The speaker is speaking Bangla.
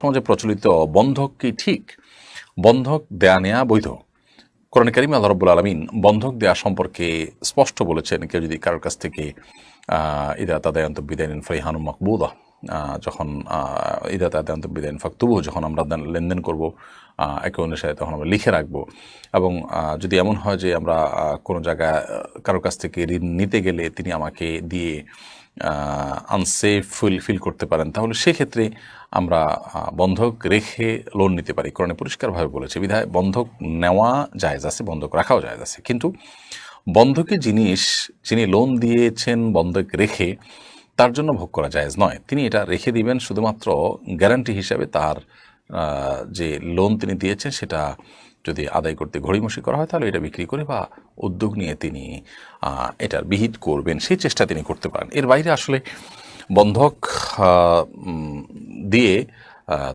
সমাজে প্রচলিত বন্ধক কি ঠিক? বন্ধক দেয়া নেয়া বৈধ? কোরআনে কারিমে আল্লাহ রাব্বুল আলামিন বন্ধক দেয়া সম্পর্কে স্পষ্ট বলেছেন, কেউ যদি কারোর কাছ থেকে ইদা তাদায়ানতুম বিদাইনিন ফারিহানুম মাকবুদা, যখন ইদা তাদায়ানতুম বিদাইনিন ফাকতুবু, যখন আমরা লেনদেন করব একে অন্যের সাথে, তখন আমরা লিখে রাখবো। এবং যদি এমন হয় যে আমরা কোনো জায়গায় কারোর কাছ থেকে ঋণ নিতে গেলে তিনি আমাকে দিয়ে আনসেফ ফিল করতে পারেন, তাহলে সেক্ষেত্রে আমরা বন্ধক রেখে লোন নিতে পারি। কোরআনে পরিষ্কারভাবে বলেছে, বিধায় বন্ধক নেওয়া জায়েজ আছে, বন্ধক রাখাও জায়েজ আছে। কিন্তু বন্ধকি জিনিস যিনি লোন দিয়েছেন বন্ধক রেখে, তার জন্য ভোগ করা জায়েজ নয়। তিনি এটা রেখে দিবেন শুধুমাত্র গ্যারান্টি হিসাবে, তার যে লোন তিনি দিয়েছেন সেটা যদি আদায় করতে ঘড়িমসি করা হয়, তাহলে এটা বিক্রি করে বা উদ্যোগ নিয়ে তিনি এটার বিহিত করবেন, সেই চেষ্টা তিনি করতে পারেন। এর বাইরে আসলে বন্ধক দিয়ে